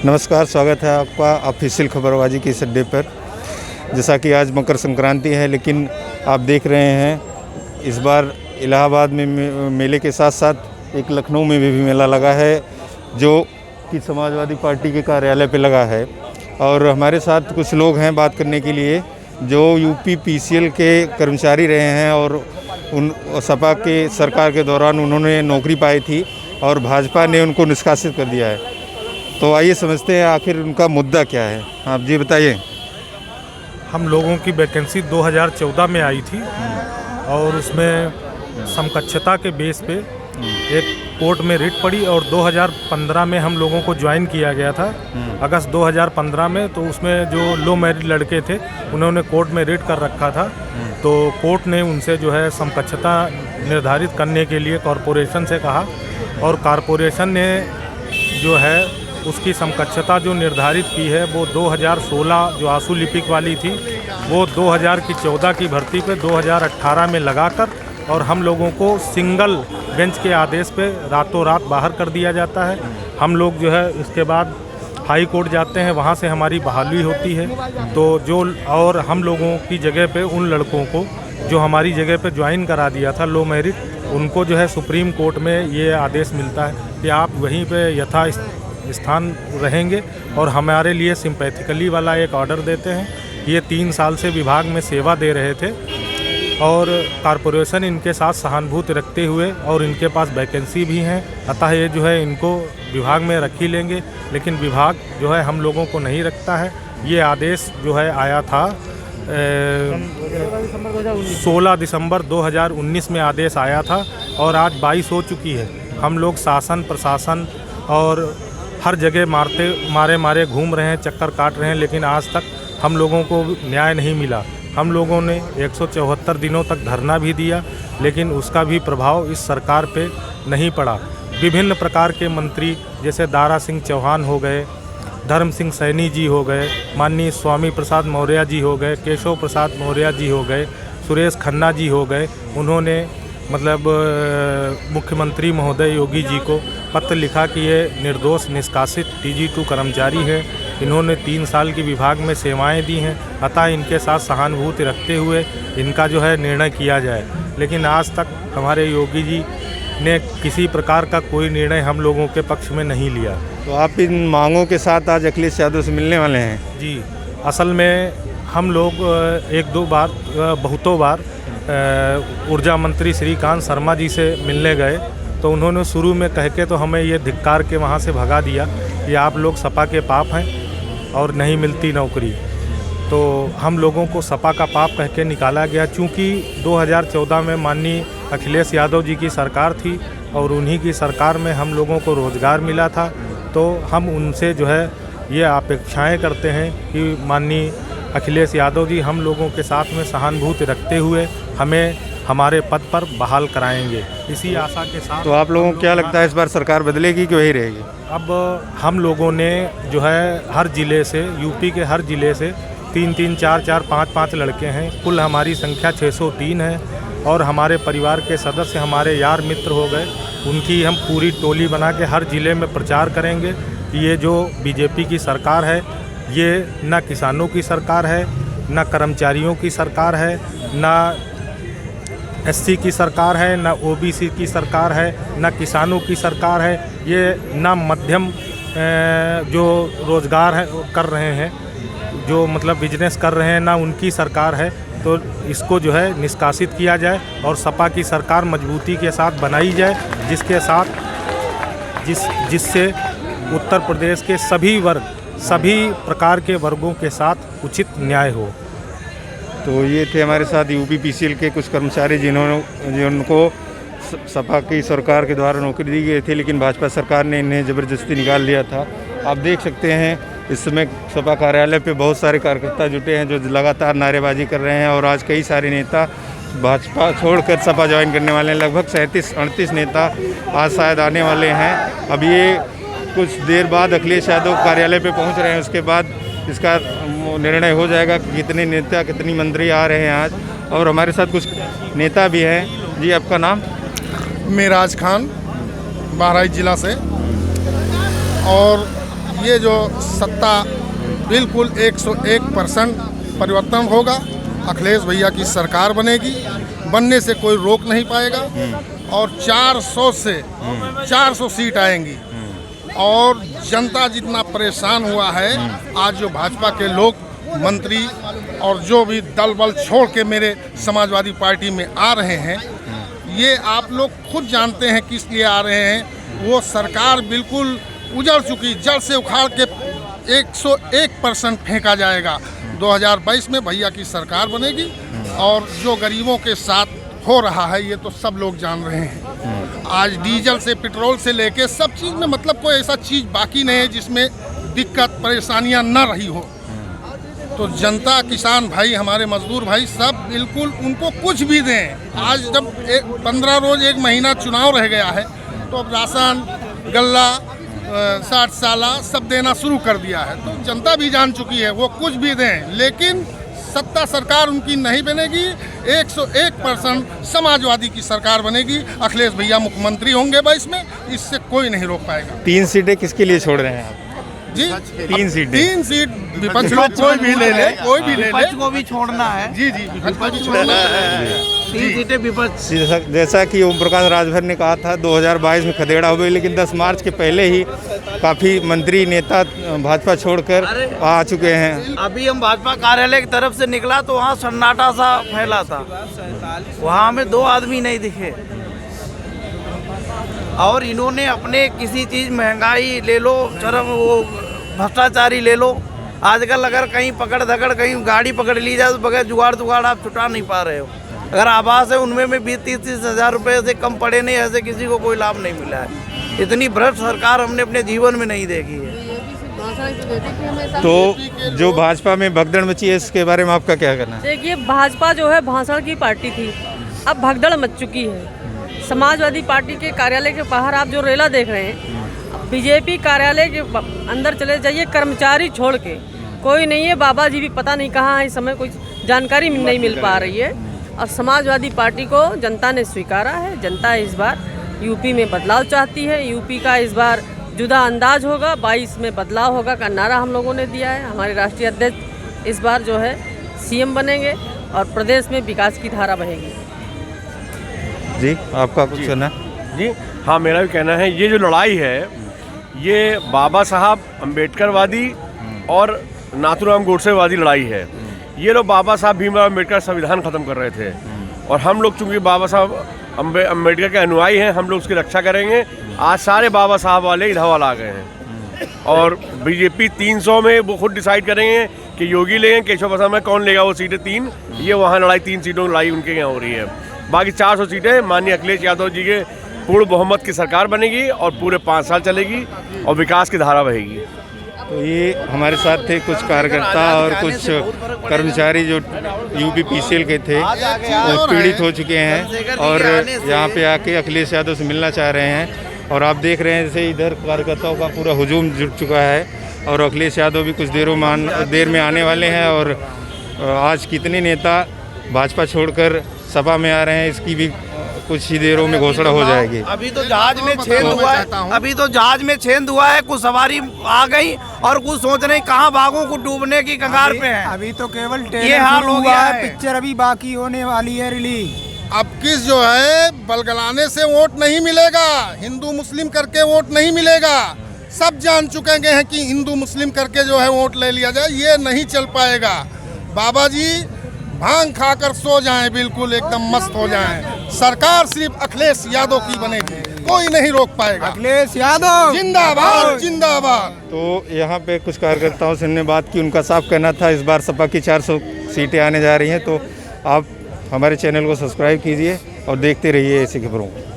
नमस्कार, स्वागत है आपका ऑफिशियल खबरबाजी के इस अड्डे पर। जैसा कि आज मकर संक्रांति है, लेकिन आप देख रहे हैं इस बार इलाहाबाद में मेले के साथ साथ एक लखनऊ में भी मेला लगा है, जो कि समाजवादी पार्टी के कार्यालय पे लगा है। और हमारे साथ कुछ लोग हैं बात करने के लिए, जो यूपी पीसीएल के कर्मचारी रहे हैं और उन सपा के सरकार के दौरान उन्होंने नौकरी पाई थी और भाजपा ने उनको निष्कासित कर दिया है। तो आइए समझते हैं आखिर उनका मुद्दा क्या है। आप जी बताइए। हम लोगों की वैकेंसी 2014 में आई थी और उसमें समकक्षता के बेस पे एक कोर्ट में रिट पड़ी और 2015 में हम लोगों को ज्वाइन किया गया था, अगस्त 2015 में। तो उसमें जो लो मैरिड लड़के थे उन्होंने कोर्ट में रिट कर रखा था, तो कोर्ट ने उनसे जो है समकक्षता निर्धारित करने के लिए कॉरपोरेशन से कहा और कॉरपोरेशन ने जो है उसकी समकक्षता जो निर्धारित की है वो 2016 जो आंसू लिपिक वाली थी वो 2014 की भर्ती पे 2018 में लगाकर और हम लोगों को सिंगल बेंच के आदेश पे रातों रात बाहर कर दिया जाता है। हम लोग जो है इसके बाद हाई कोर्ट जाते हैं, वहाँ से हमारी बहाली होती है। तो जो और हम लोगों की जगह पे उन लड़कों को जो हमारी जगह पे ज्वाइन करा दिया था लो मेरिट, उनको जो है सुप्रीम कोर्ट में ये आदेश मिलता है कि आप वहीं पे यथा स्थान रहेंगे और हमारे लिए सिंपैथिकली वाला एक ऑर्डर देते हैं। ये 3 साल से विभाग में सेवा दे रहे थे और कॉरपोरेशन इनके साथ सहानुभूति रखते हुए और इनके पास वैकेंसी भी हैं, अतः ये जो है इनको विभाग में रख ही लेंगे। लेकिन विभाग जो है हम लोगों को नहीं रखता है। ये आदेश जो है आया था 16 दिसंबर 2019 में आदेश आया था और आज 22 हो चुकी है। हम लोग शासन प्रशासन और हर जगह मारे घूम रहे हैं, चक्कर काट रहे हैं, लेकिन आज तक हम लोगों को न्याय नहीं मिला। हम लोगों ने 174 दिनों तक धरना भी दिया, लेकिन उसका भी प्रभाव इस सरकार पे नहीं पड़ा। विभिन्न प्रकार के मंत्री जैसे दारा सिंह चौहान हो गए, धर्म सिंह सैनी जी हो गए, माननीय स्वामी प्रसाद मौर्य जी हो गए, केशव प्रसाद मौर्य जी हो गए, सुरेश खन्ना जी हो गए, उन्होंने मुख्यमंत्री महोदय योगी जी को पत्र लिखा कि ये निर्दोष निष्कासित TG2 कर्मचारी है, इन्होंने 3 साल की विभाग में सेवाएं दी हैं, अतः इनके साथ सहानुभूति रखते हुए इनका जो है निर्णय किया जाए। लेकिन आज तक हमारे योगी जी ने किसी प्रकार का कोई निर्णय हम लोगों के पक्ष में नहीं लिया। तो आप इन मांगों के साथ आज अखिलेश यादव से मिलने वाले हैं? जी, असल में हम लोग बहुतों बार ऊर्जा मंत्री श्रीकांत शर्मा जी से मिलने गए, तो उन्होंने शुरू में कह के तो हमें ये धिक्कार के वहाँ से भगा दिया कि आप लोग सपा के पाप हैं और नहीं मिलती नौकरी। तो हम लोगों को सपा का पाप कह के निकाला गया। चूँकि 2014 में माननीय अखिलेश यादव जी की सरकार थी और उन्हीं की सरकार में हम लोगों को रोज़गार मिला था, तो हम उनसे जो है ये अपेक्षाएं करते हैं कि माननीय अखिलेश यादव जी हम लोगों के साथ में सहानुभूति रखते हुए हमें हमारे पद पर बहाल कराएंगे, इसी आशा के साथ। तो आप लोगों को क्या लगता है इस बार सरकार बदलेगी कि वही रहेगी? अब हम लोगों ने जो है हर ज़िले से, यूपी के हर ज़िले से 3-3, 4-4, 5-5 लड़के हैं, कुल हमारी संख्या 603 है और हमारे परिवार के सदस्य हमारे यार मित्र हो गए, उनकी हम पूरी टोली बना के हर ज़िले में प्रचार करेंगे कि ये जो बीजेपी की सरकार है ये ना किसानों की सरकार है, ना कर्मचारियों की सरकार है, ना SC की सरकार है, ना OBC की सरकार है, ना किसानों की सरकार है, ये ना मध्यम जो रोज़गार है कर रहे हैं, जो मतलब बिजनेस कर रहे हैं, ना उनकी सरकार है। तो इसको जो है निष्कासित किया जाए और सपा की सरकार मजबूती के साथ बनाई जाए, जिससे उत्तर प्रदेश के सभी प्रकार के वर्गों के साथ उचित न्याय हो। तो ये थे हमारे साथ यूपी पीसीएल के कुछ कर्मचारी जिनको सपा की सरकार के द्वारा नौकरी दी गई थी, लेकिन भाजपा सरकार ने इन्हें ज़बरदस्ती निकाल लिया था। आप देख सकते हैं इस समय सपा कार्यालय पे बहुत सारे कार्यकर्ता जुटे हैं जो लगातार नारेबाजी कर रहे हैं और आज कई सारे नेता भाजपा छोड़कर सपा ज्वाइन करने वाले हैं। लगभग 37-38 नेता आज शायद आने वाले हैं। अब ये कुछ देर बाद अखिलेश यादव कार्यालय पे पहुंच रहे हैं, उसके बाद इसका निर्णय हो जाएगा कि कितने नेता कितनी मंत्री आ रहे हैं आज। और हमारे साथ कुछ नेता भी हैं। जी, आपका नाम? मेराज खान, बहराइच ज़िला से। और ये जो सत्ता बिल्कुल 101% परिवर्तन होगा। अखिलेश भैया की सरकार बनेगी, बनने से कोई रोक नहीं पाएगा और 400 से 400 सीट आएंगी। और जनता जितना परेशान हुआ है, आज जो भाजपा के लोग मंत्री और जो भी दल बल छोड़ के मेरे समाजवादी पार्टी में आ रहे हैं, ये आप लोग खुद जानते हैं किस लिए आ रहे हैं। वो सरकार बिल्कुल उजड़ चुकी, जड़ से उखाड़ के 101% फेंका जाएगा। 2022 में भैया की सरकार बनेगी और जो गरीबों के साथ हो रहा है ये तो सब लोग जान रहे हैं। आज डीजल से पेट्रोल से लेके सब चीज़ में मतलब कोई ऐसा चीज़ बाकी नहीं है जिसमें दिक्कत परेशानियां न रही हो। तो जनता, किसान भाई, हमारे मजदूर भाई सब बिल्कुल उनको कुछ भी दें। आज जब 15 रोज 1 महीना चुनाव रह गया है तो अब राशन, गल्ला, 60 साला सब देना शुरू कर दिया है। तो जनता भी जान चुकी है वो कुछ भी दें, लेकिन सत्ता सरकार उनकी नहीं बनेगी। 101% समाजवादी की सरकार बनेगी। अखिलेश भैया मुख्यमंत्री होंगे 22 में, इससे कोई नहीं रोक पाएगा। 3 सीटें किसके लिए छोड़ रहे हैं आप? जी 3 सीटें। 3 सीट विपक्ष को कोई भी ले ले, कोई भी ले ले। विपक्ष को भी छोड़ना है। जी विपक्ष को भी छोड़ना है। 3 सीटें विपक्ष। जैसा कि ओम प्रकाश राजभर ने कहा था 2022 में खदेड़ा हो गई, लेकिन 10 मार्च के पहले ही काफ़ी मंत्री नेता भाजपा छोड़कर आ चुके हैं। अभी हम भाजपा कार्यालय की तरफ से निकला तो वहाँ सन्नाटा सा फैला था, वहाँ हमें 2 आदमी नहीं दिखे। और इन्होंने अपने किसी चीज़, महंगाई ले लो, चरम वो भ्रष्टाचारी ले लो, आजकल अगर कहीं पकड़ धकड़ कहीं गाड़ी पकड़ ली जाए तो बगैर जुगाड़ आप छुटा नहीं पा रहे हो। अगर आवास है उनमें 20-30 हज़ार रुपये से कम पड़े नहीं, ऐसे किसी को कोई लाभ नहीं मिला है। इतनी भ्रष्ट सरकार हमने अपने जीवन में नहीं देखी है। तो जो भाजपा में भगदड़ मची है, इसके बारे में आपका क्या कहना है? देखिए, भाजपा जो है भाषण की पार्टी थी, अब भगदड़ मच चुकी है। समाजवादी पार्टी के कार्यालय के बाहर आप जो रेला देख रहे हैं, बीजेपी कार्यालय के अंदर चले जाइए, कर्मचारी छोड़ के कोई नहीं है। बाबा जी भी पता नहीं कहाँ है, इस समय कोई जानकारी नहीं मिल पा रही है। और समाजवादी पार्टी को जनता ने स्वीकारा है। जनता इस बार यूपी में बदलाव चाहती है। यूपी का इस बार जुदा अंदाज होगा, 22 में बदलाव होगा का नारा हम लोगों ने दिया है। हमारे राष्ट्रीय अध्यक्ष इस बार जो है सीएम बनेंगे और प्रदेश में विकास की धारा बहेगी। जी, आपका कुछ कहना? जी हाँ, मेरा भी कहना है, ये जो लड़ाई है ये बाबा साहब अम्बेडकरवादी और नाथूराम गोडसेवादी लड़ाई है। ये लोग बाबा साहब भीमराव अम्बेडकर संविधान ख़त्म कर रहे थे और हम लोग चूँकि बाबा साहब अम्बेडकर के अनुयायी हैं, हम लोग उसकी रक्षा करेंगे। आज सारे बाबा साहब वाले इधर वाला आ गए हैं और बीजेपी 300 में वो खुद डिसाइड करेंगे कि योगी लेंगे, केशव प्रसाद में कौन लेगा वो सीटें 3। ये वहाँ लड़ाई 3 सीटों की लड़ाई उनके यहाँ हो रही है। बाकी 400 सीटें माननीय अखिलेश यादव जी के पूर्ण बहुमत की सरकार बनेगी और पूरे 5 साल चलेगी और विकास की धारा बहेगी। तो ये हमारे साथ थे कुछ कार्यकर्ता और कुछ कर्मचारी जो यूपी पीसीएल के थे, वो पीड़ित हो चुके हैं और यहाँ पे आके अखिलेश यादव से मिलना चाह रहे हैं। और आप देख रहे हैं जैसे इधर कार्यकर्ताओं का पूरा हुजूम जुट चुका है और अखिलेश यादव भी कुछ देर में आने वाले हैं। और आज कितने नेता भाजपा छोड़कर सभा में आ रहे हैं, इसकी भी कुछ ही देरों में घोषणा हो जाएगी। अभी तो जहाज में छेद हुआ है, अभी तो जहाज में छेद हुआ है, कुछ सवारी आ गई और कुछ सोच रहे कहाँ भागों को डूबने की कगार पे है। अभी तो केवल ये हाल हो गया है। पिक्चर अभी बाकी होने वाली है रिलीज। अब किस जो है बलगलाने से वोट नहीं मिलेगा, हिंदू मुस्लिम करके वोट नहीं मिलेगा। सब जान चुके हैं कि हिंदू मुस्लिम करके जो है वोट ले लिया जाए, ये नहीं चल पाएगा। बाबा जी भांग खाकर सो जाएं, बिल्कुल एकदम मस्त हो जाएं। सरकार सिर्फ अखिलेश यादव की बनेगी, कोई नहीं रोक पाएगा। अखिलेश यादव जिंदाबाद जिंदाबाद। तो यहाँ पे कुछ कार्यकर्ताओं से हमने बात की, उनका साफ कहना था इस बार सपा की 400 सीटें आने जा रही हैं। तो आप हमारे चैनल को सब्सक्राइब कीजिए और देखते रहिए ऐसी खबरों को।